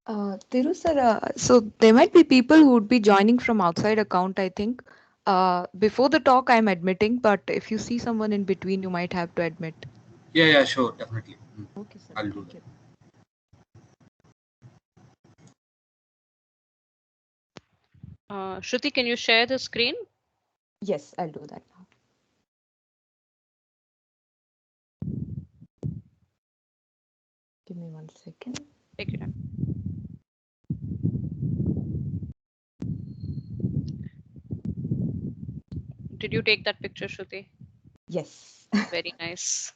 Thiru sir, so there might be people who would be joining from outside account, I think. Before the talk, I'm admitting, but if you see someone in between, you might have to admit. Yeah, yeah, sure, definitely. Okay, sir. I'll do Thank that. you. Shruti, can you share the screen? Yes, I'll do that now. Give me 1 second. Take your time. Did you take that picture, Shruti? Yes. Very nice.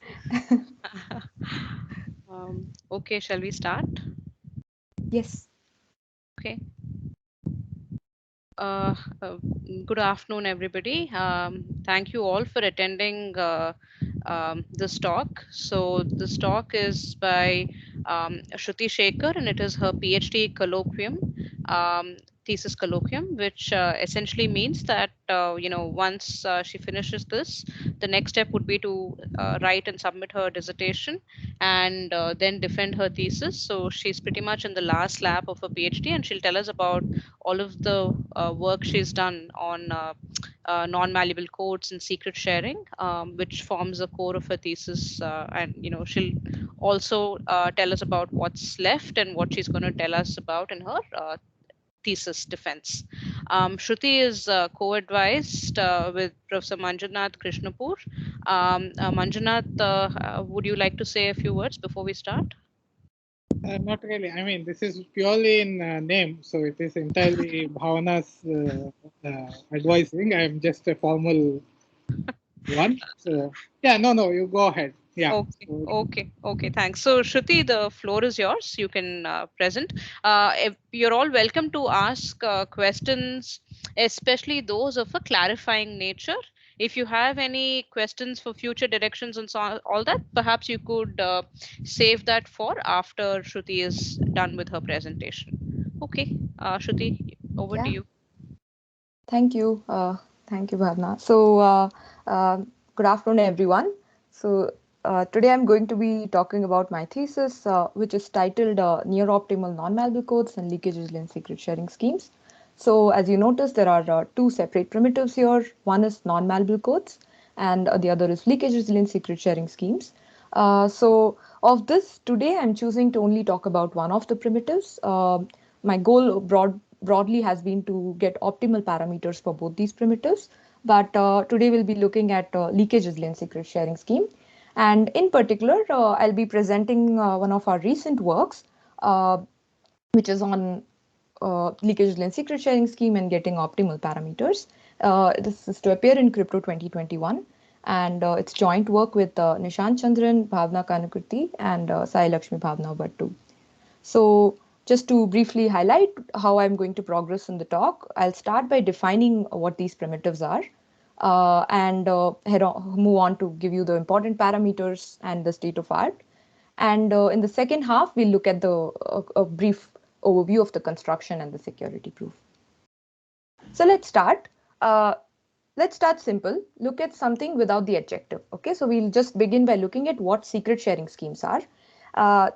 Okay, shall we start? Yes. Okay. Uh, uh, Good afternoon, everybody. Thank you all for attending this talk. So this talk is by Shruti Shekhar, and it is her PhD colloquium, thesis colloquium, which essentially means that once she finishes this, the next step would be to write and submit her dissertation, and then defend her thesis. So she's pretty much in the last lap of her PhD, and she'll tell us about all of the work she's done on non-malleable codes and secret sharing, which forms the core of her thesis. And she'll also tell us about what's left and what she's going to tell us about in her thesis defense. Shruti is co-advised with Professor Manjunath Krishnapur. Manjunath, would you like to say a few words before we start? Not really. I mean, this is purely in name, so it is entirely Bhavana's advising. I am just a formal one. So yeah, no, you go ahead. Yeah. So, Okay. Thanks. So, Shruti, the floor is yours. You can present. If you're all welcome to ask questions, especially those of a clarifying nature. If you have any questions for future directions and so on, all that, perhaps you could save that for after Shruti is done with her presentation. Okay, Shruti, over to Yeah. you. Thank you. Thank you, Bhavna. So, good afternoon, everyone. So, today I'm going to be talking about my thesis, which is titled Near Optimal Non-Malleable Codes and Leakages in Secret Sharing Schemes. So, as you notice, there are two separate primitives here. One is non-malleable codes, and the other is leakage resilient secret sharing schemes. So, of this, today I'm choosing to only talk about one of the primitives. My goal broadly has been to get optimal parameters for both these primitives, but today we'll be looking at leakage resilient secret sharing scheme. And in particular, I'll be presenting one of our recent works, uh, which is on leakage resilient secret sharing scheme and getting optimal parameters. This is to appear in Crypto 2021, and it's joint work with Nishant Chandran, Bhavna Kanakirti, and Sai Lakshmi Bhavna Bhattu. So, just to briefly highlight how I'm going to progress in the talk, I'll start by defining what these primitives are, and move on to give you the important parameters and the state of art. And in the second half, we'll look at a brief overview of the construction and the security proof. So let's start. Uh, let's start simple. Look at something without the adjective. Okay, so we'll just begin by looking at what secret sharing schemes are.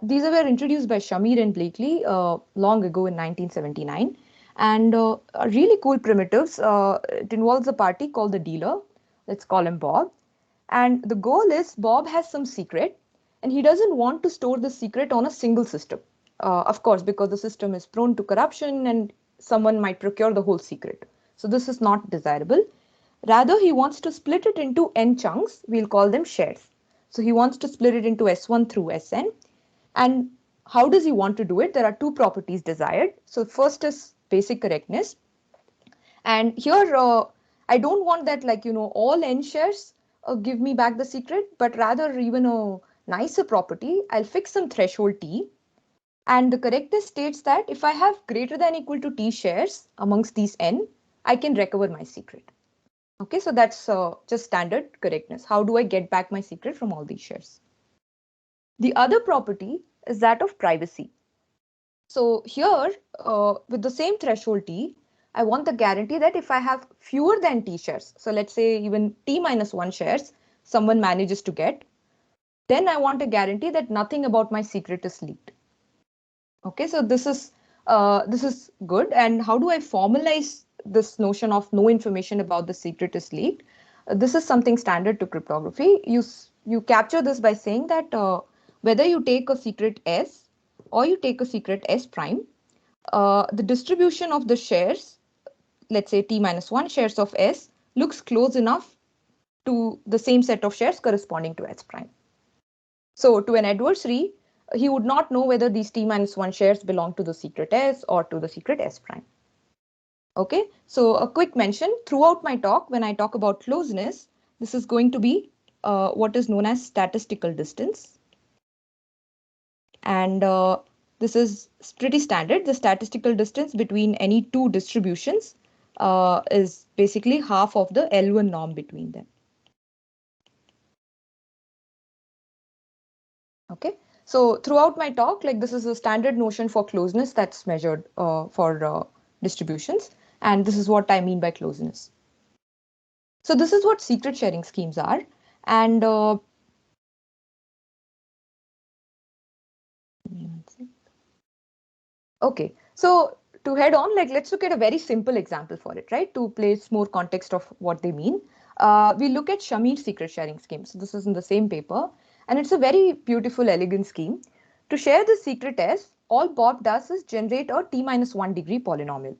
These were introduced by Shamir and Blakely long ago in 1979. And are really cool primitives. It involves a party called the dealer. Let's call him Bob. And the goal is Bob has some secret and he doesn't want to store the secret on a single system. Of course, because the system is prone to corruption and someone might procure the whole secret. So this is not desirable. Rather, he wants to split it into n chunks. We'll call them shares. So he wants to split it into S1 through Sn. And how does he want to do it? There are two properties desired. So first is basic correctness. And here, I don't want that, like, all n shares give me back the secret, but rather even a nicer property. I'll fix some threshold t. And the correctness states that if I have greater than equal to t shares amongst these n, I can recover my secret. Okay, so that's just standard correctness. How do I get back my secret from all these shares? The other property is that of privacy. So here, with the same threshold t, I want the guarantee that if I have fewer than t shares, so let's say even t minus 1 shares, someone manages to get, then I want a guarantee that nothing about my secret is leaked. Okay, so this is This is good. And how do I formalize this notion of no information about the secret is leaked? This is something standard to cryptography. You capture this by saying that whether you take a secret S or you take a secret S prime, the distribution of the shares, let's say t minus 1 shares of S, looks close enough to the same set of shares corresponding to S prime. So to an adversary, he would not know whether these t minus 1 shares belong to the secret S or to the secret S prime. Okay, so a quick mention throughout my talk, when I talk about closeness, this is going to be what is known as statistical distance. And this is pretty standard. The statistical distance between any two distributions is basically half of the L1 norm between them. Okay, so throughout my talk, like this is a standard notion for closeness that's measured for distributions. And this is what I mean by closeness. So this is what secret sharing schemes are. And okay, so to head on, like let's look at a very simple example for it, right? To place more context of what they mean. We look at Shamir's secret sharing scheme. So this is in the same paper, and it's a very beautiful, elegant scheme. To share the secret S, all Bob does is generate a t minus 1 degree polynomial.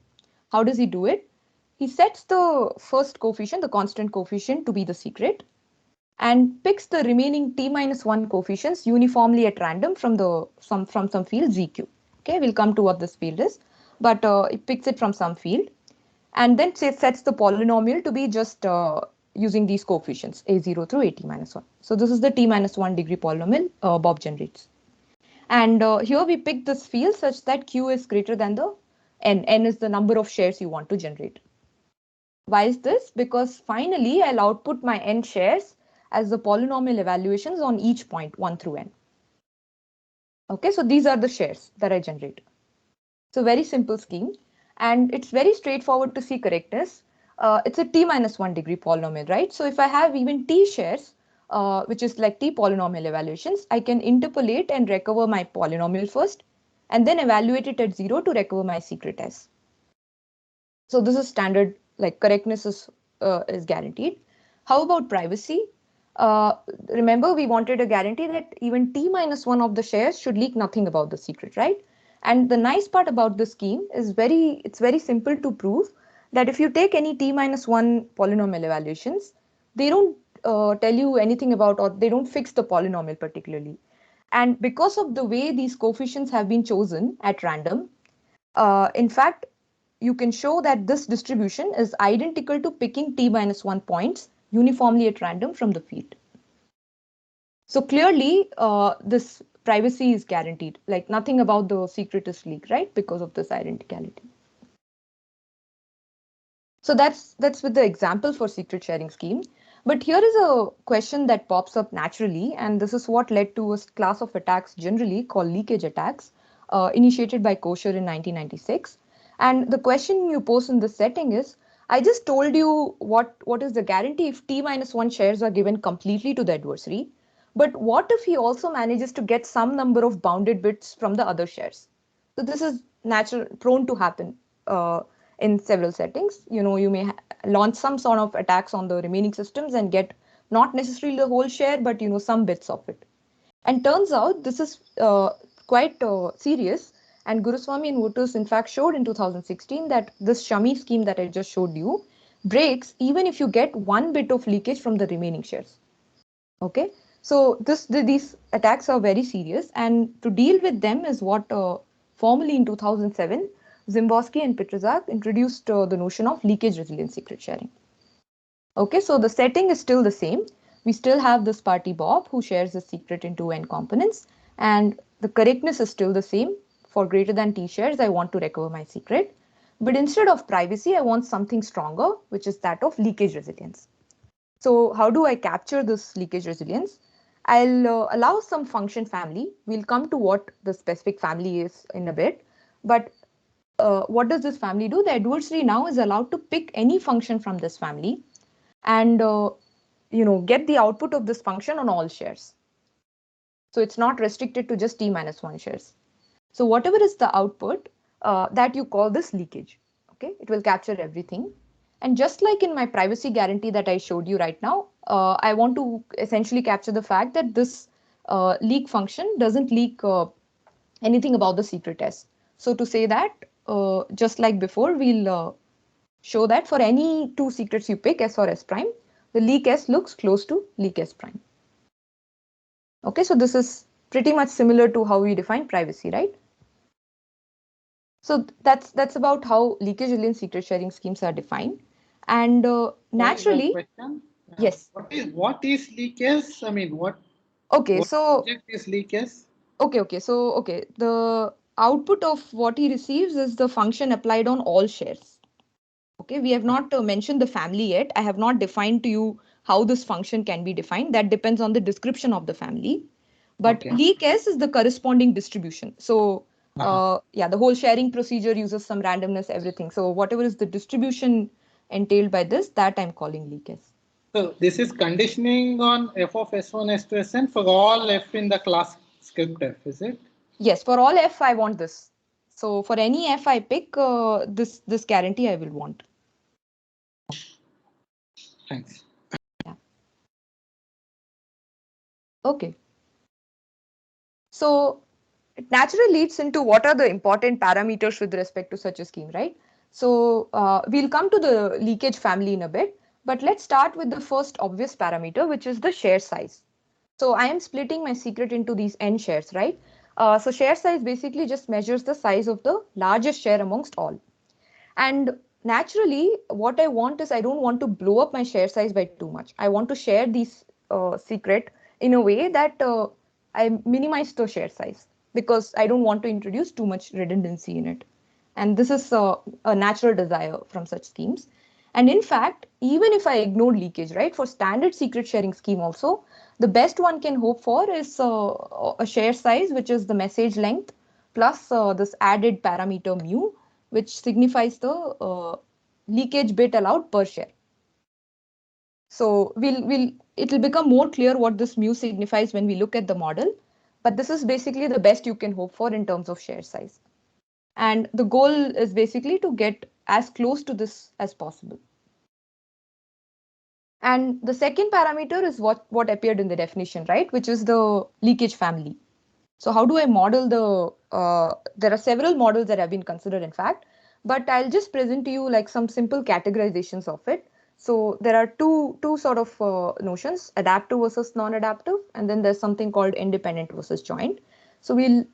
How does he do it? He sets the first coefficient, the constant coefficient, to be the secret, and picks the remaining t minus 1 coefficients uniformly at random from some field ZQ. Okay, we'll come to what this field is, but it picks it from some field and then sets the polynomial to be just using these coefficients a0 through at minus 1. So this is the t minus 1 degree polynomial Bob generates. And here we pick this field such that q is greater than the n. N is the number of shares you want to generate. Why is this? Because finally I'll output my n shares as the polynomial evaluations on each point 1 through n. Okay, so these are the shares that I generate. So very simple scheme, and it's very straightforward to see correctness. It's a t minus 1 degree polynomial, right? So if I have even t shares, which is like t polynomial evaluations, I can interpolate and recover my polynomial first, and then evaluate it at 0 to recover my secret S. So this is standard, like correctness is guaranteed. How about privacy? Uh, Remember, we wanted a guarantee that even t minus 1 of the shares should leak nothing about the secret, right? And the nice part about this scheme is it's very simple to prove that if you take any t minus 1 polynomial evaluations, they don't tell you anything about, or they don't fix the polynomial particularly. And because of the way these coefficients have been chosen at random, in fact, you can show that this distribution is identical to picking t minus 1 points uniformly at random from the field. So clearly, this privacy is guaranteed, like nothing about the secret is leaked, right? Because of this identicality. So that's with the example for secret sharing scheme. But here is a question that pops up naturally, and this is what led to a class of attacks generally called leakage attacks, initiated by Kosher in 1996. And the question you pose in this setting is, I just told you what is the guarantee if t minus 1 shares are given completely to the adversary, but what if he also manages to get some number of bounded bits from the other shares? So this is natural, prone to happen in several settings. You know, you may launch some sort of attacks on the remaining systems and get not necessarily the whole share, but you know, some bits of it. And turns out this is quite serious. And Guruswamy and Wotus in fact showed in 2016 that this Shami scheme that I just showed you breaks even if you get one bit of leakage from the remaining shares. Okay, so these attacks are very serious, and to deal with them is what formally in 2007 Zimbowski and Petrzak introduced the notion of leakage resilient secret sharing. Okay, so the setting is still the same. We still have this party Bob who shares the secret into n components, and the correctness is still the same. For greater than t shares, I want to recover my secret. But instead of privacy, I want something stronger, which is that of leakage resilience. So how do I capture this leakage resilience? I'll allow some function family. We'll come to what the specific family is in a bit. But what does this family do? The adversary now is allowed to pick any function from this family and get the output of this function on all shares. So it's not restricted to just t minus 1 shares. So whatever is the output, that you call this leakage. Okay, it will capture everything. And just like in my privacy guarantee that I showed you right now, I want to essentially capture the fact that this leak function doesn't leak anything about the secret S. So to say that, just like before, we'll show that for any two secrets you pick, S or S prime, the leak S looks close to leak S prime. Okay, so this is pretty much similar to how we define privacy, right? So that's about how leakage-alien secret sharing schemes are defined. And naturally, Question. yes. What is leakage? I mean, Okay, what so object is leakage? okay, the output of what he receives is the function applied on all shares. Okay, we have not mentioned the family yet. I have not defined to you how this function can be defined. That depends on the description of the family. But Okay. leak S is the corresponding distribution. So yeah, the whole sharing procedure uses some randomness, everything. So whatever is the distribution entailed by this, that I'm calling leak S. So this is conditioning on f of S1, S2, Sn for all f in the class script f, is it? Yes, for all F, I want this. So for any F I pick, this guarantee I will want. Thanks. Yeah. Okay. So it naturally leads into what are the important parameters with respect to such a scheme, right? So we'll come to the leakage family in a bit, but let's start with the first obvious parameter, which is the share size. So I am splitting my secret into these n shares, right? So share size basically just measures the size of the largest share amongst all. And naturally, what I want is I don't want to blow up my share size by too much. I want to share these secret in a way that I minimize the share size because I don't want to introduce too much redundancy in it. And this is a natural desire from such schemes. And in fact, even if I ignore leakage, right, for standard secret sharing scheme also, the best one can hope for is a share size, which is the message length plus this added parameter mu, which signifies the leakage bit allowed per share. So it'll become more clear what this mu signifies when we look at the model. But this is basically the best you can hope for in terms of share size. And the goal is basically to get as close to this as possible. And the second parameter is what appeared in the definition, right? Which is the leakage family. So how do I model there are several models that have been considered, in fact, but I'll just present to you like some simple categorizations of it. So there are two sort of notions, adaptive versus non-adaptive, and then there's something called independent versus joint. So we'll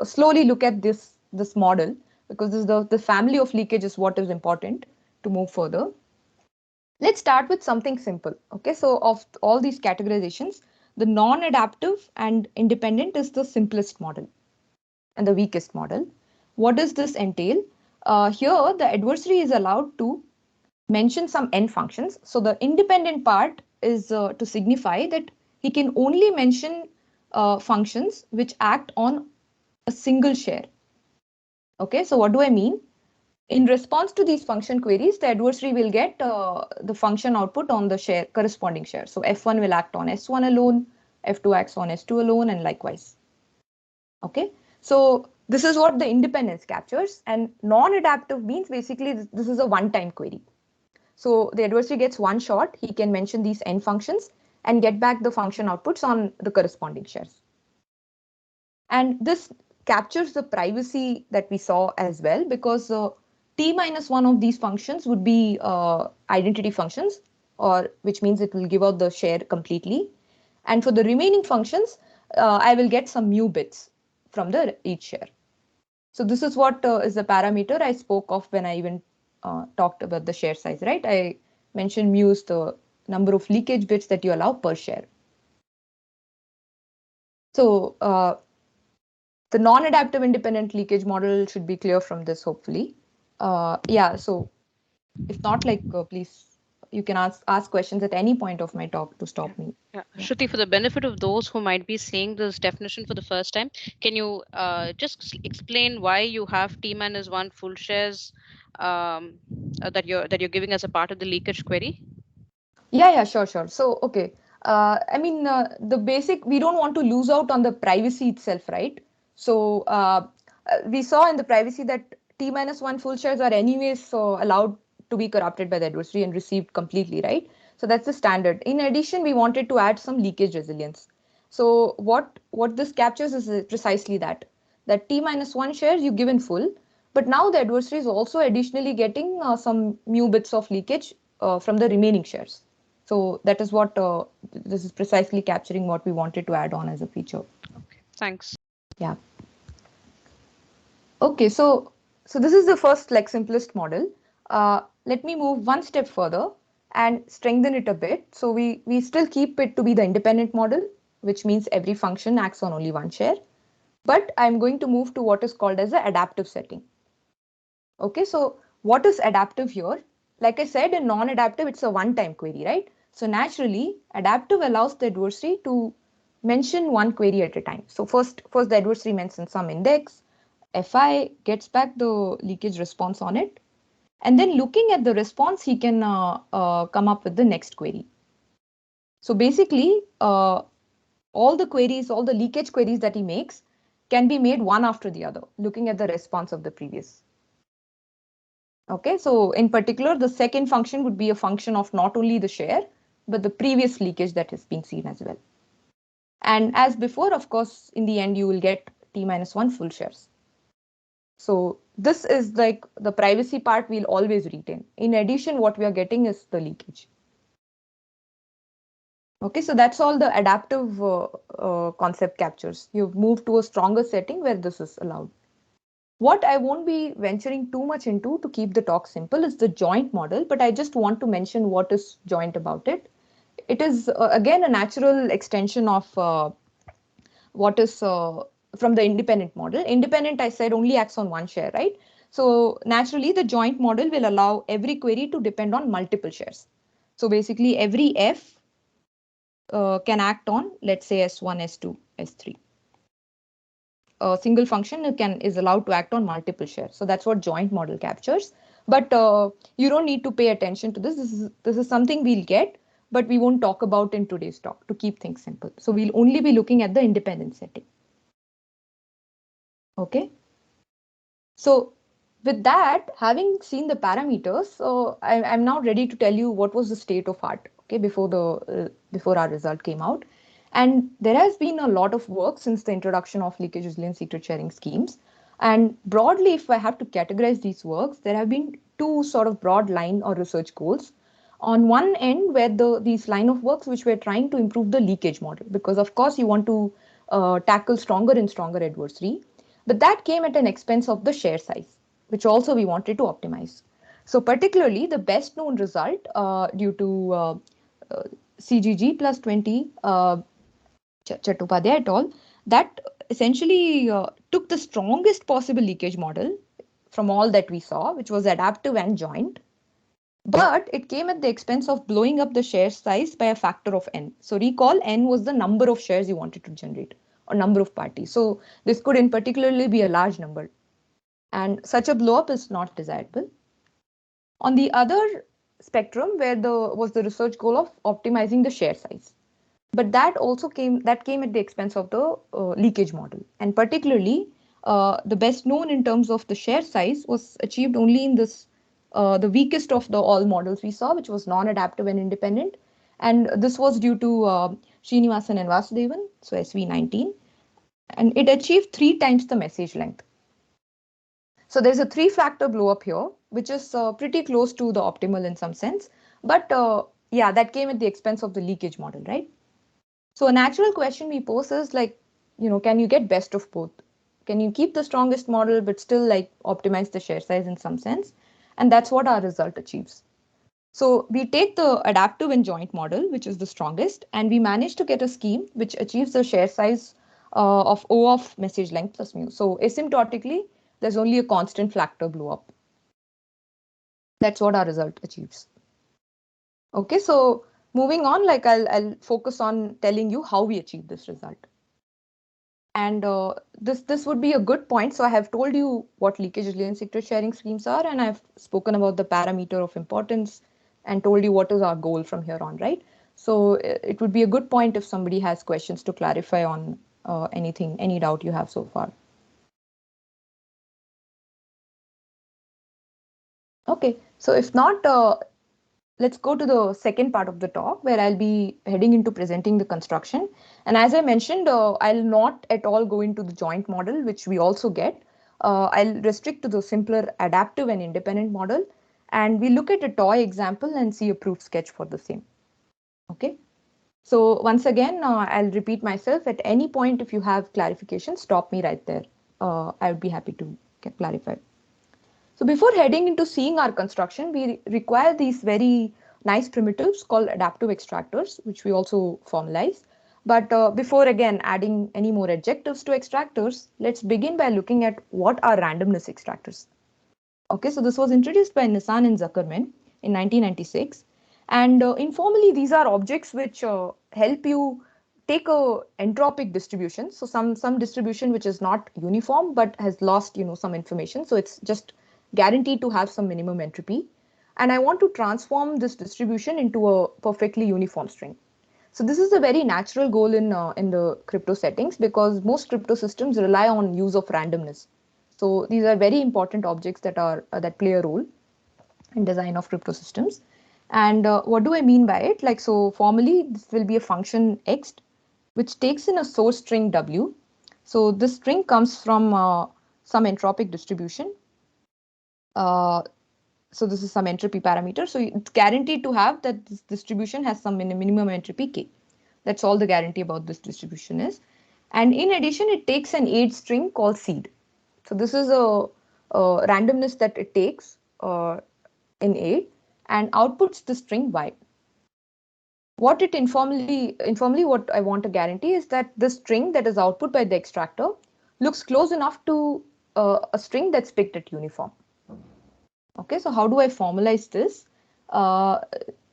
slowly look at this model because this is the family of leakage is what is important to move further. Let's start with something simple. Okay, so of all these categorizations, the non-adaptive and independent is the simplest model and the weakest model. What does this entail? Here, the adversary is allowed to mention some n functions. So the independent part is to signify that he can only mention functions which act on a single share. Okay, so what do I mean? In response to these function queries, the adversary will get the function output on the share corresponding share. So F1 will act on S1 alone, F2 acts on S2 alone, and likewise. Okay, so this is what the independence captures, and non-adaptive means basically this is a one-time query. So the adversary gets one shot, he can mention these n functions and get back the function outputs on the corresponding shares. And this captures the privacy that we saw as well because t minus one of these functions would be identity functions, or which means it will give out the share completely. And for the remaining functions, I will get some mu bits from the each share. So this is what is the parameter I spoke of when I even talked about the share size, right? I mentioned mu is the number of leakage bits that you allow per share. So the non-adaptive independent leakage model should be clear from this, hopefully. Yeah, so if not, like, please, you can ask questions at any point of my talk to stop me. Yeah. Shruti, for the benefit of those who might be seeing this definition for the first time, can you just explain why you have T minus one full shares that you're giving as a part of the leakage query? Yeah, sure. So, okay. I mean, the basic, we don't want to lose out on the privacy itself, right? So, we saw in the privacy that T minus 1 full shares are anyways allowed to be corrupted by the adversary and received completely, right? So that's the standard. In addition, we wanted to add some leakage resilience. So what this captures is precisely that T minus 1 shares you give in full, but now the adversary is also additionally getting some mu bits of leakage from the remaining shares. So that is what this is precisely capturing what we wanted to add on as a feature. Okay, thanks. Yeah. Okay, so this is the first like simplest model. Let me move one step further and strengthen it a bit. So we still keep it to be the independent model, which means every function acts on only one share. But I'm going to move to what is called as the adaptive setting. Okay, so what is adaptive here? Like I said, in non-adaptive, it's a one-time query, right? So naturally, adaptive allows the adversary to mention one query at a time. So first the adversary mentions some index, fi gets back the leakage response on it, and then looking at the response, he can come up with the next query. So basically, all the queries, all the leakage queries that he makes can be made one after the other, looking at the response of the previous. Okay, so in particular, the second function would be a function of not only the share, but the previous leakage that is being seen as well. And as before, of course, in the end, you will get T minus 1 full shares. So this is like the privacy part we'll always retain. In addition, what we are getting is the leakage. Okay, so that's all the adaptive concept captures. You've moved to a stronger setting where this is allowed. What I won't be venturing too much into to keep the talk simple is the joint model, but I just want to mention what is joint about it. It is again a natural extension of what is from the independent model. Independent, I said, only acts on one share, right? So naturally, the joint model will allow every query to depend on multiple shares. So basically, every F can act on, let's say, S1, S2, S3. A single function is allowed to act on multiple shares. So that's what joint model captures. But you don't need to pay attention to this. This is something we'll get, but we won't talk about in today's talk to keep things simple. So we'll only be looking at the independent setting. Okay. So with that, having seen the parameters, I'm now ready to tell you what was the state of art. Okay, before our result came out. And there has been a lot of work since the introduction of leakage resilience secret sharing schemes. And broadly, if I have to categorize these works, there have been two sort of broad line or research goals. On one end, where these line of works which were trying to improve the leakage model, because of course you want to tackle stronger and stronger adversary, but that came at an expense of the share size, which also we wanted to optimize. So particularly the best known result due to uh, CGG plus 20 Chattopadhyay et al. That essentially took the strongest possible leakage model from all that we saw, which was adaptive and joint. But it came at the expense of blowing up the share size by a factor of n. So recall n was the number of shares you wanted to generate or number of parties. So this could in particularly be a large number. And such a blow up is not desirable. On the other spectrum, where was the research goal of optimizing the share size. But that came at the expense of the leakage model. And particularly, the best known in terms of the share size was achieved only in the weakest of the all models we saw, which was non-adaptive and independent. And this was due to Srinivasan and Vasudevan, so SV19. And it achieved 3 times the message length. So there's a 3-factor blow up here, which is pretty close to the optimal in some sense. But yeah, that came at the expense of the leakage model, right? So a natural question we pose is like, can you get best of both? Can you keep the strongest model but still like optimize the share size in some sense? And that's what our result achieves. So we take the adaptive and joint model, which is the strongest, and we manage to get a scheme which achieves the share size of O of message length plus mu. So asymptotically, there's only a constant factor blow up. That's what our result achieves. Okay, so moving on, like I'll focus on telling you how we achieve this result. And this would be a good point. So I have told you what leakage resilience secret sharing schemes are, and I've spoken about the parameter of importance and told you what is our goal from here on, right? So it would be a good point if somebody has questions to clarify on anything, any doubt you have so far. Okay, so if not, let's go to the second part of the talk where I'll be heading into presenting the construction. And as I mentioned, I'll not at all go into the joint model, which we also get. I'll restrict to the simpler adaptive and independent model. And we look at a toy example and see a proof sketch for the same. Okay. So once again, I'll repeat myself. At any point, if you have clarification, stop me right there. I would be happy to clarify. So before heading into seeing our construction, we require these very nice primitives called adaptive extractors, which we also formalize. But before again adding any more adjectives to extractors, let's begin by looking at what are randomness extractors. Okay, so this was introduced by Nissan and Zuckerman in 1996. And informally, these are objects which help you take a entropic distribution. So some distribution which is not uniform but has lost some information. So it's just guaranteed to have some minimum entropy. And I want to transform this distribution into a perfectly uniform string. So this is a very natural goal in the crypto settings because most crypto systems rely on use of randomness. So these are very important objects that play a role in design of crypto systems. And what do I mean by it? Like, so formally, this will be a function x, which takes in a source string w. So this string comes from some entropic distribution. So this is some entropy parameter. So it's guaranteed to have that this distribution has some minimum entropy k. That's all the guarantee about this distribution is. And in addition, it takes an aid string called seed. So this is a randomness that it takes in A and outputs the string y. What it informally what I want to guarantee is that the string that is output by the extractor looks close enough to a string that's picked at uniform. Okay, so how do I formalize this? Uh,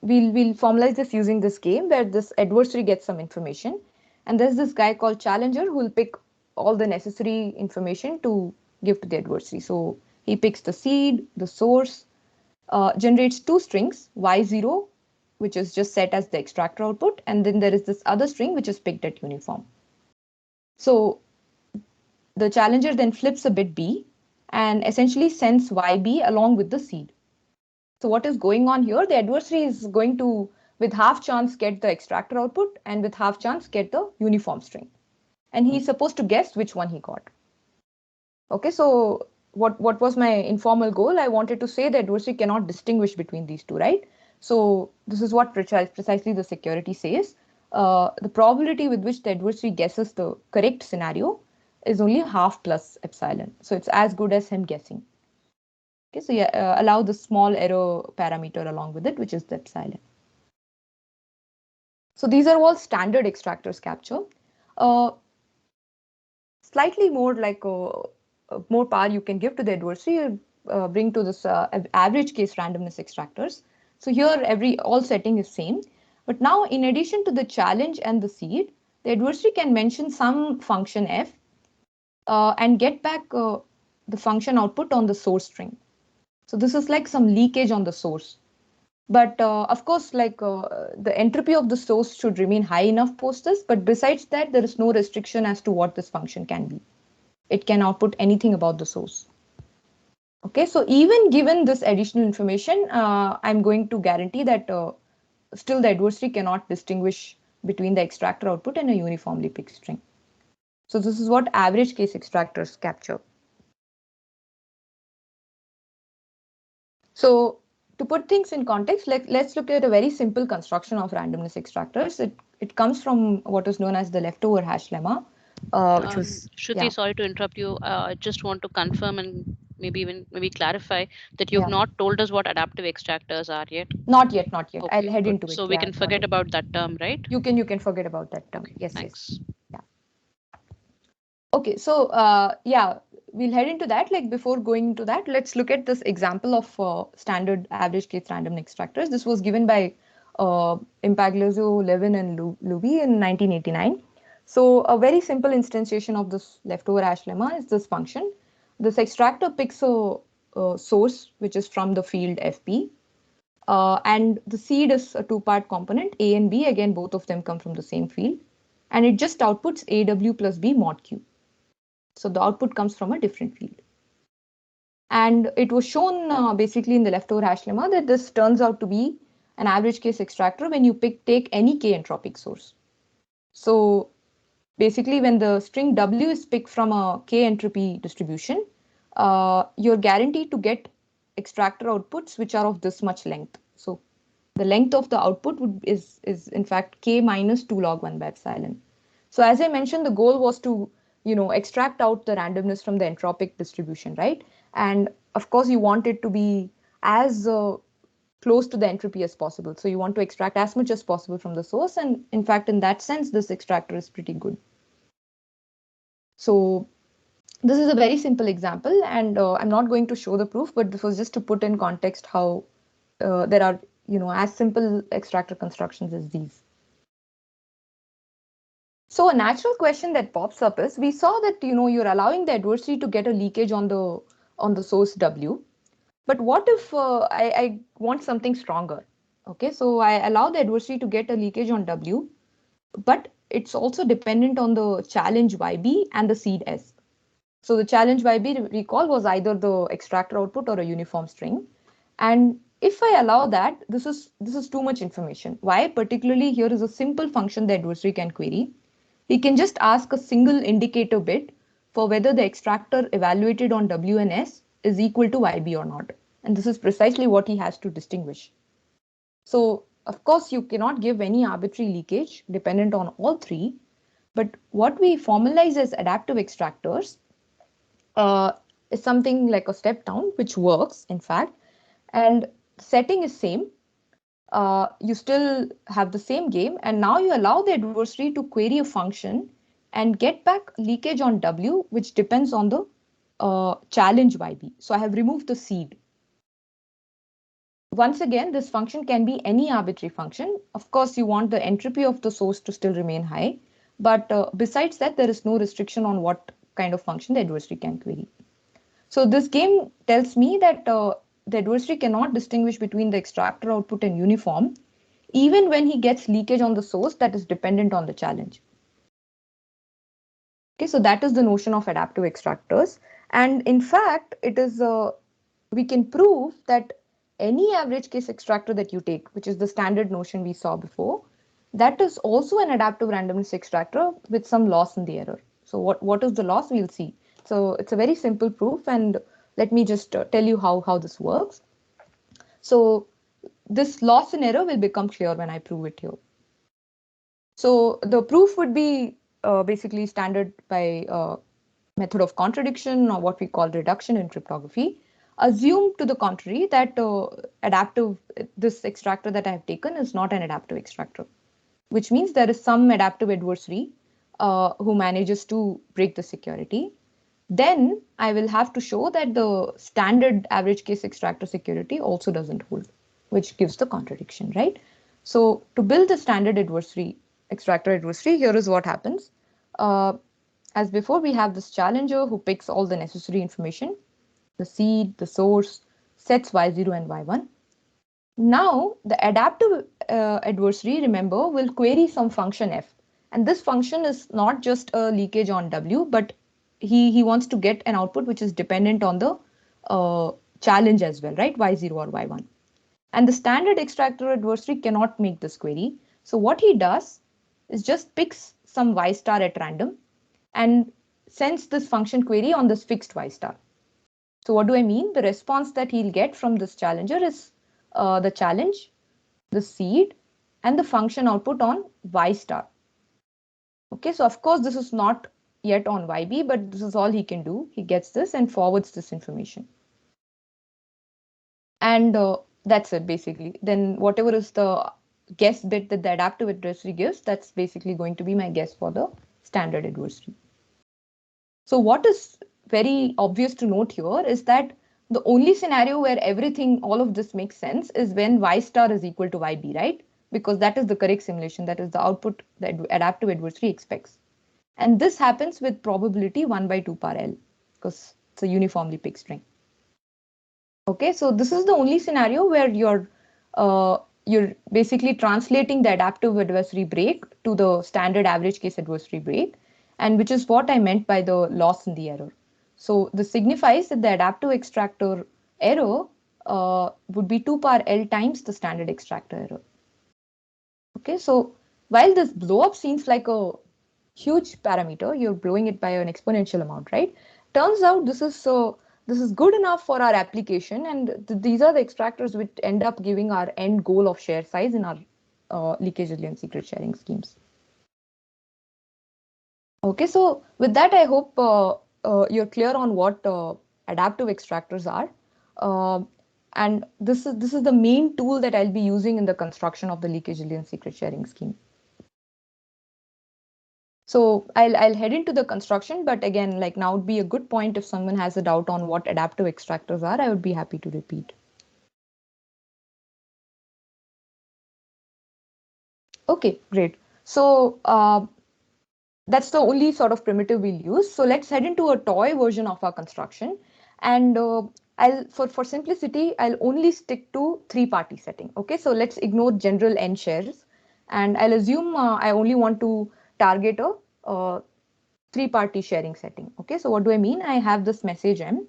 we'll formalize this using this game where this adversary gets some information, and there's this guy called challenger who will pick all the necessary information to give to the adversary. So he picks the seed, the source, generates two strings, y0, which is just set as the extractor output, and then there is this other string which is picked at uniform. So the challenger then flips a bit b and essentially sends yb along with the seed. So what is going on here? The adversary is going to, with half chance, get the extractor output and with half chance get the uniform string. And he's supposed to guess which one he got. Okay, so what was my informal goal? I wanted to say the adversary cannot distinguish between these two, right? So this is what precisely the security says. The probability with which the adversary guesses the correct scenario is only half plus epsilon. So it's as good as him guessing. Okay, so yeah, allow the small error parameter along with it, which is the epsilon. So these are all standard extractors capture. Uh, Slightly more like more power you can give to the adversary, bring to this average case randomness extractors. So here all setting is same. But now in addition to the challenge and the seed, the adversary can mention some function f and get back the function output on the source string. So this is like some leakage on the source. But of course, like the entropy of the source should remain high enough post this. But besides that, there is no restriction as to what this function can be. It can output anything about the source. Okay, so even given this additional information, I'm going to guarantee that still the adversary cannot distinguish between the extractor output and a uniformly picked string. So this is what average case extractors capture. So to put things in context, let's look at a very simple construction of randomness extractors. It comes from what is known as the leftover hash lemma, which was Shruti, sorry to interrupt you. I just want to confirm and maybe clarify that you've yeah. not told us what adaptive extractors are yet. Not yet, not yet. I'll Okay, head good. into it. So we Yeah, can not forget yet. about that term, right? You can forget about that term. Okay, Yes, yes. thanks. Yeah. Okay, so yeah, we'll head into that. Like before going into that, let's look at this example of standard average case random extractors. This was given by Impagliazzo, Levin, and Luby in 1989. So a very simple instantiation of this leftover hash lemma is this function. This extractor picks a source which is from the field FP. And the seed is a two-part component, A and B. Again, both of them come from the same field. And it just outputs AW plus B mod Q. So the output comes from a different field. And it was shown basically in the leftover hash lemma that this turns out to be an average case extractor when you take any k entropic source. So basically, when the string W is picked from a k entropy distribution, you're guaranteed to get extractor outputs which are of this much length. So the length of the output is in fact k minus 2 log 1 by epsilon. So as I mentioned, the goal was to extract out the randomness from the entropic distribution, right? And of course, you want it to be as close to the entropy as possible. So you want to extract as much as possible from the source. And in fact, in that sense, this extractor is pretty good. So this is a very simple example, and I'm not going to show the proof, but this was just to put in context how there are, as simple extractor constructions as these. So a natural question that pops up is, we saw that, you're allowing the adversary to get a leakage on the source W, but what if I want something stronger? Okay, so I allow the adversary to get a leakage on W, but it's also dependent on the challenge YB and the seed S. So the challenge YB, recall, was either the extractor output or a uniform string. And if I allow that, this is too much information. Why? Particularly here is a simple function the adversary can query. He can just ask a single indicator bit for whether the extractor evaluated on W and S is equal to YB or not. And this is precisely what he has to distinguish. So of course, you cannot give any arbitrary leakage dependent on all three. But what we formalize as adaptive extractors is something like a step down, which works, in fact, and the setting is same. You still have the same game, and now you allow the adversary to query a function and get back leakage on W, which depends on the challenge YB. So I have removed the seed. Once again, this function can be any arbitrary function. Of course, you want the entropy of the source to still remain high, but besides that, there is no restriction on what kind of function the adversary can query. So this game tells me that the adversary cannot distinguish between the extractor output and uniform, even when he gets leakage on the source that is dependent on the challenge. Okay, so that is the notion of adaptive extractors. And in fact, it is we can prove that any average case extractor that you take, which is the standard notion we saw before, that is also an adaptive randomness extractor with some loss in the error. So what is the loss? We'll see. So it's a very simple proof, and let me just tell you how this works. So this loss in error will become clear when I prove it here. So the proof would be basically standard by method of contradiction, or what we call reduction in cryptography. Assume to the contrary that this extractor that I have taken is not an adaptive extractor, which means there is some adaptive adversary who manages to break the security. Then I will have to show that the standard average case extractor security also doesn't hold, which gives the contradiction, right? So to build the standard extractor adversary, here is what happens. As before, we have this challenger who picks all the necessary information, the seed, the source, sets y0 and y1. Now, the adaptive adversary, remember, will query some function f. And this function is not just a leakage on W, but he wants to get an output which is dependent on the challenge as well, right? Y0 or y1. And the standard extractor adversary cannot make this query. So what he does is just picks some y star at random and sends this function query on this fixed y star. So what do I mean? The response that he'll get from this challenger is the challenge, the seed, and the function output on y star. Okay, so of course this is not yet on YB, but this is all he can do. He gets this and forwards this information. And that's it basically. Then whatever is the guess bit that the adaptive adversary gives, that's basically going to be my guess for the standard adversary. So what is very obvious to note here is that the only scenario where all of this makes sense is when y star is equal to YB, right? Because that is the correct simulation, that is the output that adaptive adversary expects. And this happens with probability 1 by 2 par L, because it's a uniformly picked string. Okay, so this is the only scenario where you're basically translating the adaptive adversary break to the standard average case adversary break, and which is what I meant by the loss in the error. So this signifies that the adaptive extractor error would be 2 power L times the standard extractor error. Okay, so while this blow up seems like a huge parameter, you're blowing it by an exponential amount, right? Turns out this is good enough for our application, and these are the extractors which end up giving our end goal of share size in our leakage resilient secret sharing schemes. Okay, so with that, I hope you're clear on what adaptive extractors are. And this is the main tool that I'll be using in the construction of the leakage resilient secret sharing scheme. So I'll head into the construction, but again, like now would be a good point if someone has a doubt on what adaptive extractors are, I would be happy to repeat. Okay, great. So that's the only sort of primitive we'll use. So let's head into a toy version of our construction. And for simplicity, I'll only stick to three-party setting. Okay, so let's ignore general n shares. And I'll assume I only want to target a three-party sharing setting. Okay, so what do I mean? I have this message M.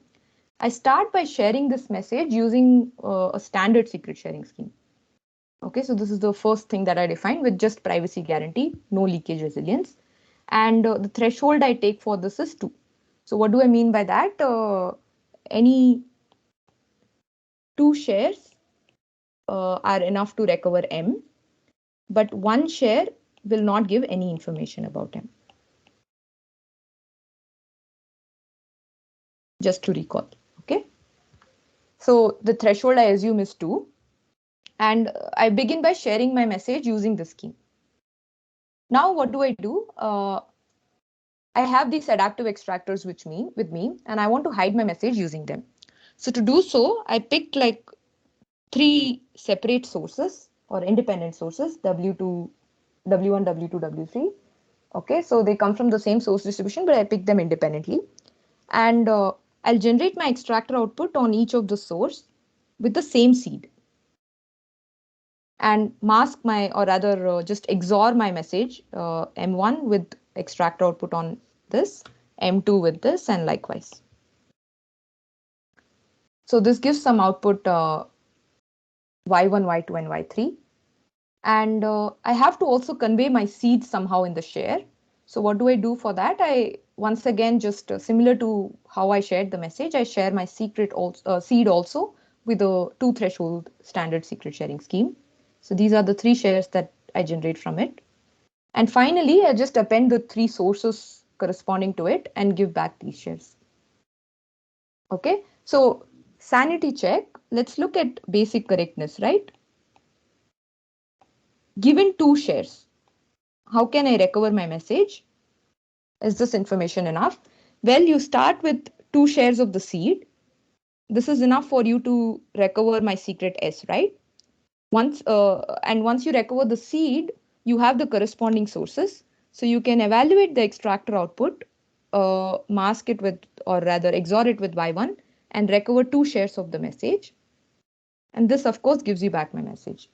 I start by sharing this message using a standard secret sharing scheme. Okay, so this is the first thing that I define with just privacy guarantee, no leakage resilience. And the threshold I take for this is 2. So what do I mean by that? Any 2 shares are enough to recover M, but 1 share will not give any information about M. Just to recall, okay? So the threshold I assume is 2. And I begin by sharing my message using this scheme. Now what do I do? I have these adaptive extractors with me, and I want to hide my message using them. So to do so, I picked like 3 separate sources or independent sources, W2, W1, W2, W3. Okay, so they come from the same source distribution, but I picked them independently. And I'll generate my extractor output on each of the source with the same seed. And mask my, or rather just XOR my message, M1 with extractor output on this, M2 with this, and likewise. So this gives some output Y1, Y2, and Y3. And I have to also convey my seed somehow in the share. So what do I do for that? I once again, just similar to how I shared the message, I share my seed also with a 2 threshold standard secret sharing scheme. So these are the 3 shares that I generate from it. And finally, I just append the 3 sources corresponding to it and give back these shares. Okay, so sanity check. Let's look at basic correctness, right? Given 2 shares, how can I recover my message? Is this information enough? Well, you start with 2 shares of the seed. This is enough for you to recover my secret S, right? Once you recover the seed, you have the corresponding sources. So you can evaluate the extractor output, mask it with, or rather XOR it with Y1 and recover 2 shares of the message. And this, of course, gives you back my message.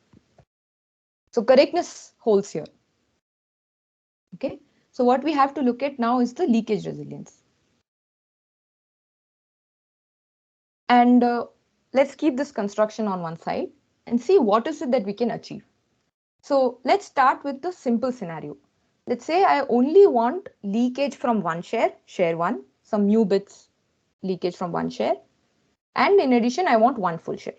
So correctness holds here. Okay. So what we have to look at now is the leakage resilience. And let's keep this construction on one side and see what is it that we can achieve. So let's start with the simple scenario. Let's say I only want leakage from 1 share, share 1, some new bits leakage from 1 share. And in addition, I want 1 full share.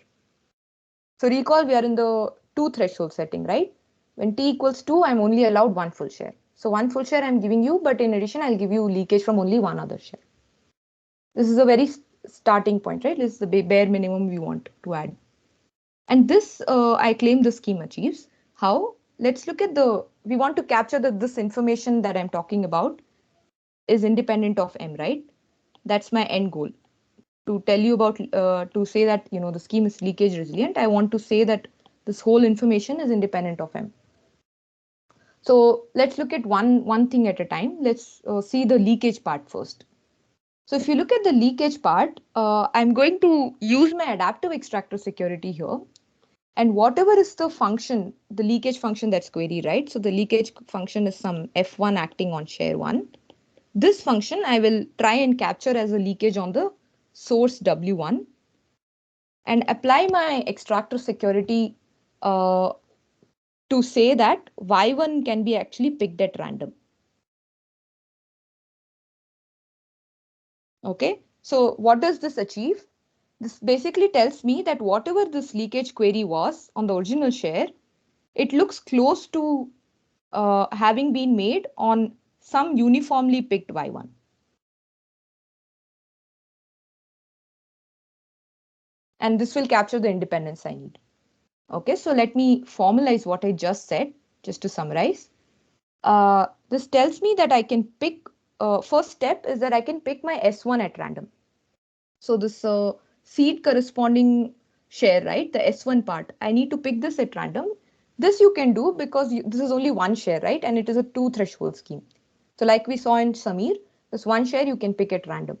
So recall we are in the 2 threshold setting, right? When t equals 2, I'm only allowed 1 full share. So 1 full share I'm giving you, but in addition, I'll give you leakage from only 1 other share. This is a very starting point, right? This is the bare minimum we want to add. And this, I claim the scheme achieves. How? Let's look at we want to capture that this information that I'm talking about is independent of M, right? That's my end goal. To tell you about, to say that, the scheme is leakage resilient, I want to say that this whole information is independent of M. So let's look at one thing at a time. Let's see the leakage part first. So if you look at the leakage part, I'm going to use my adaptive extractor security here. And whatever is the function, the leakage function that's queried, right? So the leakage function is some F1 acting on share 1. This function I will try and capture as a leakage on the source W1 and apply my extractor security to say that Y1 can be actually picked at random. Okay, so what does this achieve? This basically tells me that whatever this leakage query was on the original share, it looks close to having been made on some uniformly picked Y1. And this will capture the independence I need. Okay, so let me formalize what I just said, just to summarize. This tells me that I can pick, first step is that I can pick my S1 at random. So this seed corresponding share, right, the S1 part, I need to pick this at random. This you can do because this is only one share, right, and it is a 2-threshold scheme. So like we saw in Shamir, this one share you can pick at random.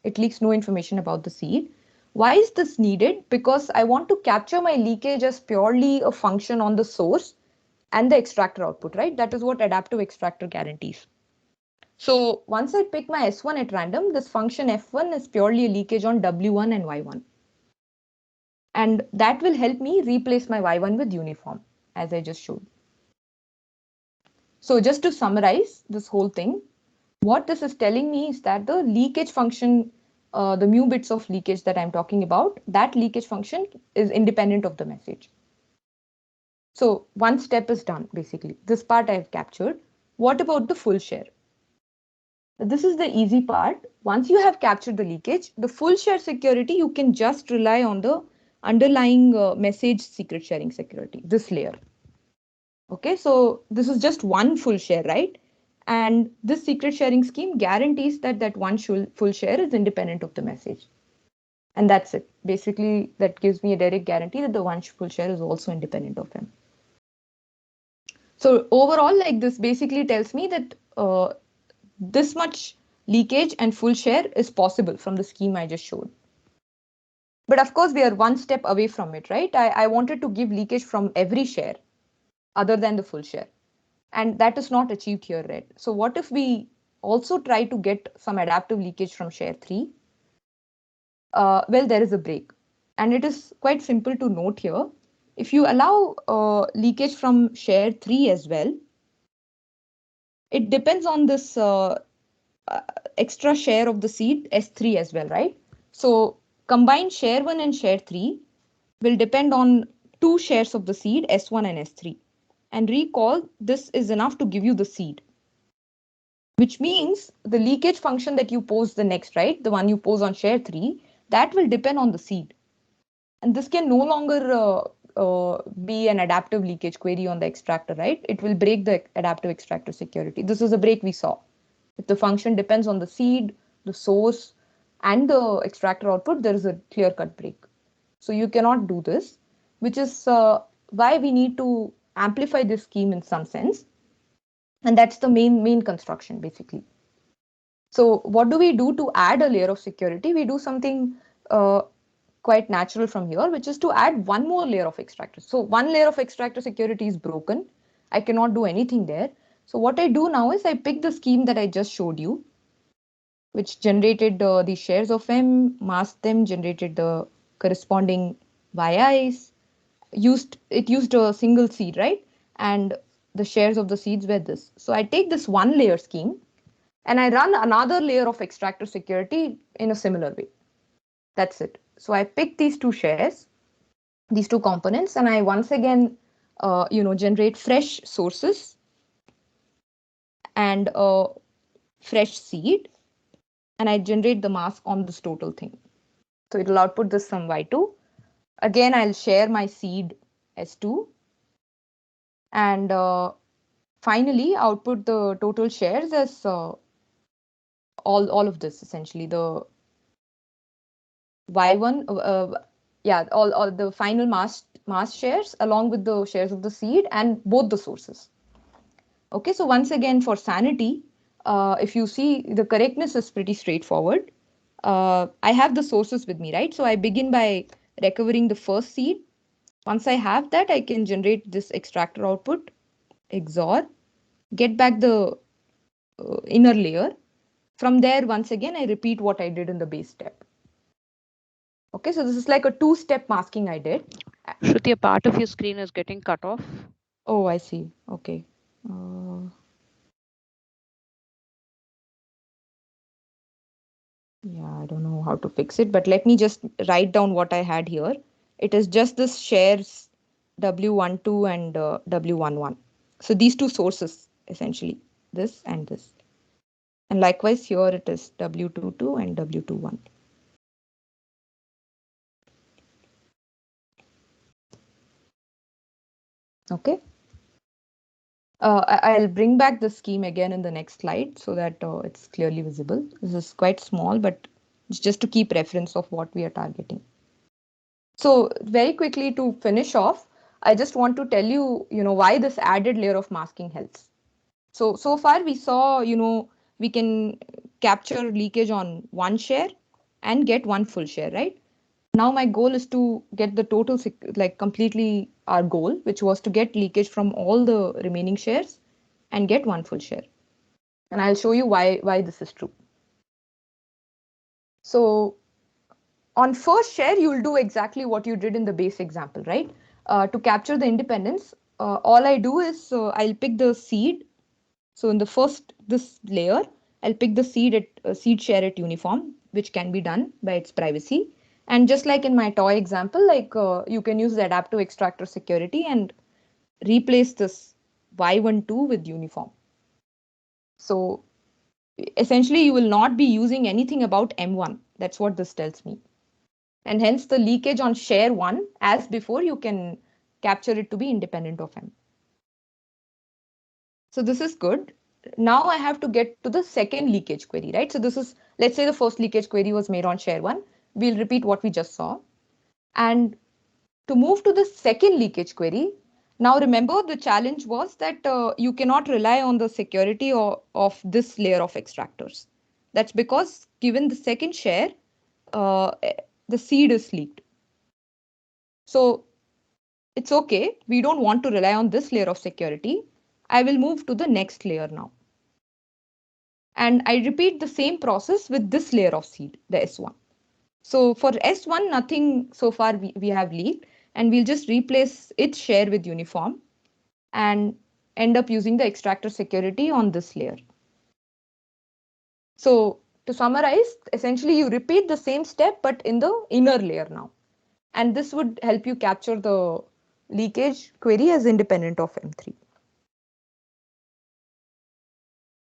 It leaks no information about the seed. Why is this needed? Because I want to capture my leakage as purely a function on the source and the extractor output, right? That is what adaptive extractor guarantees. So once I pick my S1 at random, this function F1 is purely a leakage on W1 and Y1. And that will help me replace my Y1 with uniform, as I just showed. So just to summarize this whole thing, what this is telling me is that the leakage function, the mu bits of leakage that I'm talking about, that leakage function is independent of the message. So one step is done, basically. This part I've captured. What about the full share? This is the easy part. Once you have captured the leakage, the full share security, you can just rely on the underlying message secret sharing security, this layer. Okay, so this is just one full share, right? And this secret sharing scheme guarantees that that one full share is independent of the message. And that's it. Basically, that gives me a direct guarantee that the one full share is also independent of him. So overall, like this basically tells me that this much leakage and full share is possible from the scheme I just showed. But of course, we are one step away from it, right? I wanted to give leakage from every share other than the full share. And that is not achieved here, right? So what if we also try to get some adaptive leakage from share 3? Well, there is a break. And it is quite simple to note here. If you allow leakage from share 3 as well, it depends on this extra share of the seed S3 as well, right? So combined share 1 and share 3 will depend on two shares of the seed S1 and S3. And recall, this is enough to give you the seed, which means the leakage function that you pose the next, right? The one you pose on share 3, that will depend on the seed. And this can no longer be an adaptive leakage query on the extractor, right? It will break the adaptive extractor security. This is a break we saw. If the function depends on the seed, the source, and the extractor output, there is a clear-cut break. So you cannot do this, which is why we need to amplify this scheme in some sense. And that's the main construction, basically. So what do we do to add a layer of security? We do something quite natural from here, which is to add one more layer of extractor. So one layer of extractor security is broken. I cannot do anything there. So what I do now is I pick the scheme that I just showed you, which generated the shares of M, masked them, generated the corresponding YIs, used a single seed, right? And the shares of the seeds were this. So I take this one layer scheme and I run another layer of extractor security in a similar way. That's it. So I pick these two shares, these two components, and I once again, generate fresh sources and a fresh seed, and I generate the mask on this total thing. So it will output this some Y2. Again, I'll share my seed S2, and finally output the total shares as all of this, essentially the Y1, all the final mass shares along with the shares of the seed and both the sources. Okay, so once again for sanity, if you see, the correctness is pretty straightforward. I have the sources with me, right? So I begin by recovering the first seed. Once I have that, I can generate this extractor output, XOR, get back the inner layer, From there, once again, I repeat what I did in the base step. Okay, so this is like a two-step masking I did. Shruti, a part of your screen is getting cut off. Oh, I see. Okay. Yeah, I don't know how to fix it, but let me just write down what I had here. It is just this shares W12 and W11. So these two sources, essentially, this and this. And likewise, here it is W22 and W21. Okay. I'll bring back the scheme again in the next slide so that it's clearly visible. This is quite small, but it's just to keep reference of what we are targeting. So very quickly to finish off, I just want to tell you, why this added layer of masking helps. So far we saw, we can capture leakage on one share and get one full share, right? Now my goal is to get the total, like completely our goal, which was to get leakage from all the remaining shares and get one full share. And I'll show you why this is true. So on first share, you'll do exactly what you did in the base example, right? To capture the independence, all I do is I'll pick the seed. So in the first, this layer, I'll pick the seed share at uniform, which can be done by its privacy. And just like in my toy example, like you can use the adaptive extractor security and replace this Y12 with uniform. So essentially, you will not be using anything about M1. That's what this tells me. And hence the leakage on share 1, as before, you can capture it to be independent of M. So this is good. Now I have to get to the second leakage query, right? So this is, let's say the first leakage query was made on share 1. We'll repeat what we just saw. And to move to the second leakage query, now remember the challenge was that you cannot rely on the security of this layer of extractors. That's because given the second share, uh, the seed is leaked. So it's okay. We don't want to rely on this layer of security. I will move to the next layer now. And I repeat the same process with this layer of seed, the S1. So for S1, nothing so far we have leaked, and we'll just replace its share with uniform and end up using the extractor security on this layer. So to summarize, essentially you repeat the same step, but in the inner layer now. And this would help you capture the leakage query as independent of M3.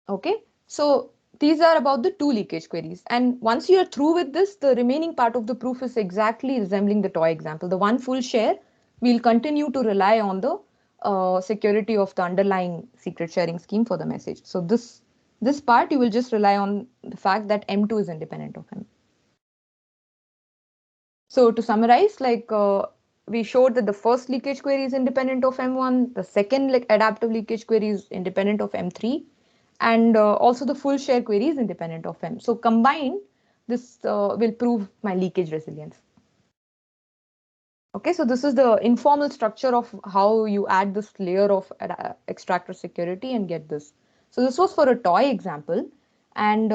Okay, so these are about the two leakage queries. And once you're through with this, the remaining part of the proof is exactly resembling the toy example. The one full share, we'll continue to rely on the security of the underlying secret sharing scheme for the message. So this part, you will just rely on the fact that M2 is independent of M. So to summarize, like we showed that the first leakage query is independent of M1, the second adaptive leakage query is independent of M3, and also the full share query is independent of M. So combined, this will prove my leakage resilience. Okay, so this is the informal structure of how you add this layer of extractor security and get this. So this was for a toy example, and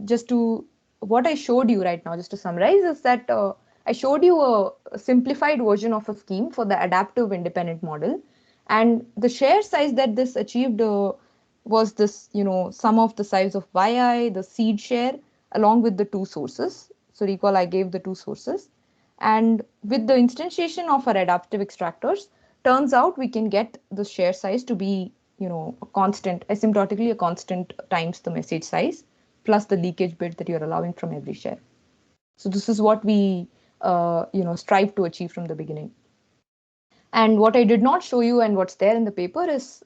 just to what I showed you right now, just to summarize, is that I showed you a simplified version of a scheme for the adaptive independent model, and the share size that this achieved was this, sum of the size of yi, the seed share, along with the two sources. So recall I gave the two sources. And with the instantiation of our adaptive extractors, turns out we can get the share size to be, a constant, asymptotically a constant times the message size plus the leakage bit that you're allowing from every share. So this is what we, strive to achieve from the beginning. And what I did not show you and what's there in the paper is,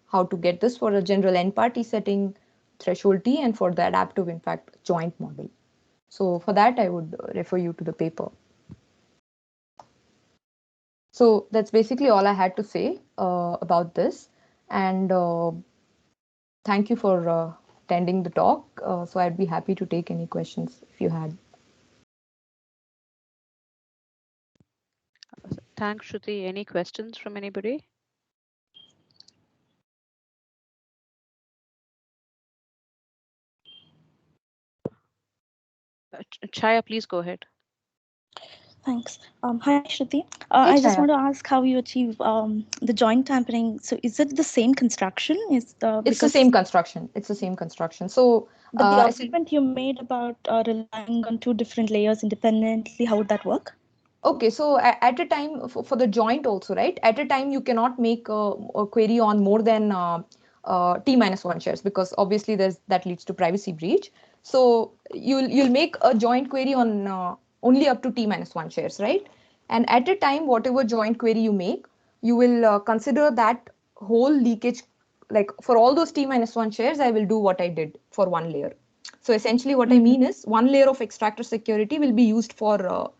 how to get this for a general n party setting, threshold T, and for the adaptive, in fact, joint model. So for that, I would refer you to the paper. So that's basically all I had to say about this. And thank you for attending the talk. So I'd be happy to take any questions if you had. Thanks, Shruti. Any questions from anybody? Chaya, please go ahead. Thanks. Hi, Shruti. Hey, I just Chaya. want to ask how you achieve the joint tampering. So, is it the same construction? Is It's the because same construction. It's the same construction. So, but the I see. argument you made about relying on two different layers independently, how would that work? Okay, so at a time for the joint also, right? At a time, you cannot make a query on more than t minus one shares because obviously there's that leads to privacy breach. So you'll make a joint query on only up to t minus one shares, right? And at a time, whatever joint query you make, you will consider that whole leakage. Like for all those t minus one shares, I will do what I did for one layer. So essentially, what I Mm-hmm. mean is one layer of extractor security will be used for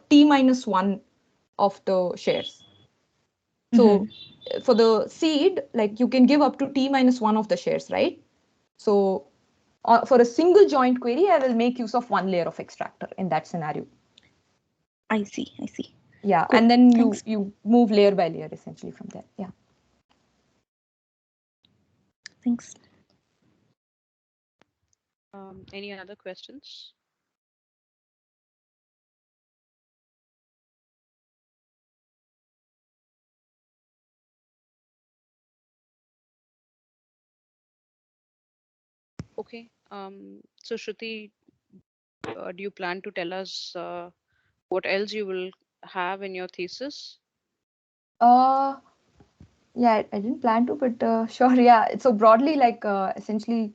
t minus one of the shares. So for the seed, like you can give up to t minus one of the shares, right? So for a single joint query, I will make use of one layer of extractor in that scenario. I see. I see. Yeah, Cool. and then Thanks. you move layer by layer essentially from there. Yeah. Thanks. Any other questions? Okay. So Shruti, do you plan to tell us what else you will have in your thesis? Uh, yeah, I didn't plan to, but sure. Yeah. So broadly, like essentially,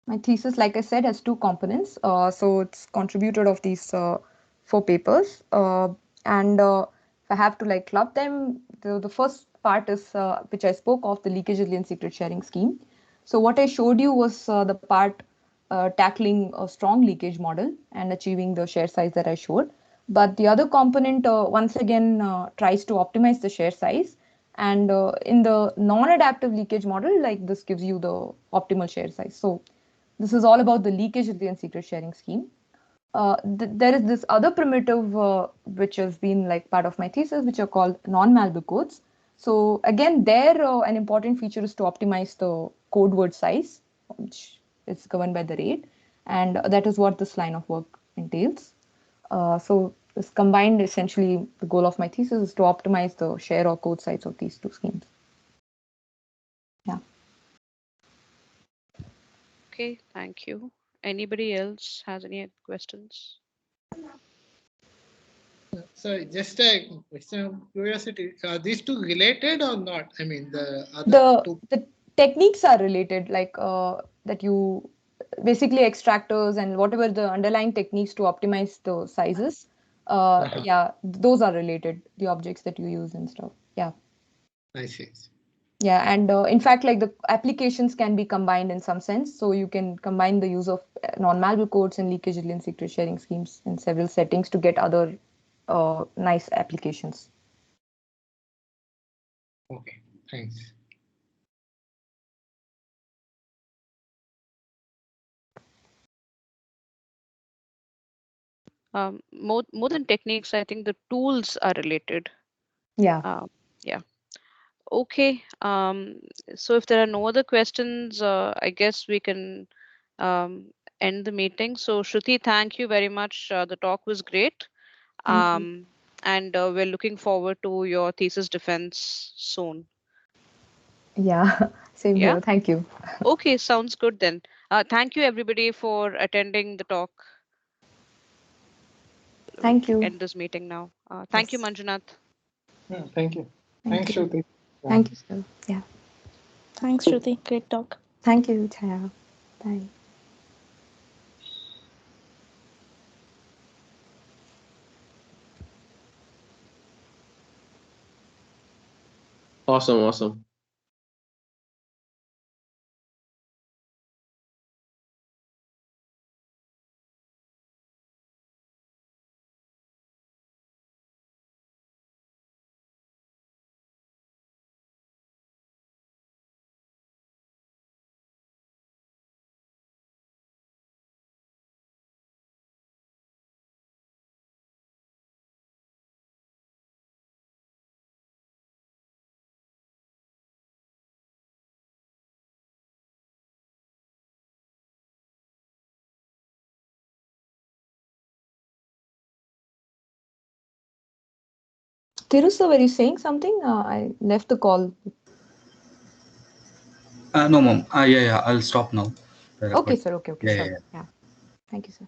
my thesis, like I said, has two components. So it's contributed of these four papers. And if I have to like club them, the first part is which I spoke of, the leakage resilience secret sharing scheme. So what I showed you was the part tackling a strong leakage model and achieving the share size that I showed. But the other component, once again, tries to optimize the share size. And in the non-adaptive leakage model, like this gives you the optimal share size. So this is all about the leakage resilience secret sharing scheme. There is this other primitive which has been like part of my thesis, which are called non-malware codes. So again, there an important feature is to optimize the code word size, which is governed by the rate, and that is what this line of work entails. So this combined, essentially, the goal of my thesis is to optimize the share or code size of these two schemes. Yeah. Okay, thank you. Anybody else has any questions? So just a question of curiosity: are these two related or not? I mean, the other the two. the techniques are related, like that you basically extractors and whatever the underlying techniques to optimize the sizes. Yeah, those are related. The objects that you use and stuff. Yeah. I see. Yeah, and in fact, like the applications can be combined in some sense. So you can combine the use of non-malware codes and leakage resilience secret sharing schemes in several settings to get other nice applications. Okay, thanks. More than techniques, I think the tools are related. Yeah. Yeah. Okay. So if there are no other questions, I guess we can end the meeting. So Shruti, thank you very much. The talk was great. Thank you. And we're looking forward to your thesis defense soon. Yeah. Same Yeah. here. Thank you. Okay, sounds good then. Thank you everybody for attending the talk. We Thank you. end this meeting now. Thank you, Yes. Manjunath. Yeah, thank you. Thank Thanks, you. Shruti. Yeah. Thank you, sir. Yeah. Thanks, Shruti. Great talk. Thank you, Chaya. Bye. Awesome, awesome. Thiru sir, were you saying something? I left the call. No, mom. Yeah, I'll stop now. The Okay, recording. sir. Okay, Yeah, sure. yeah. Yeah. Thank you, sir.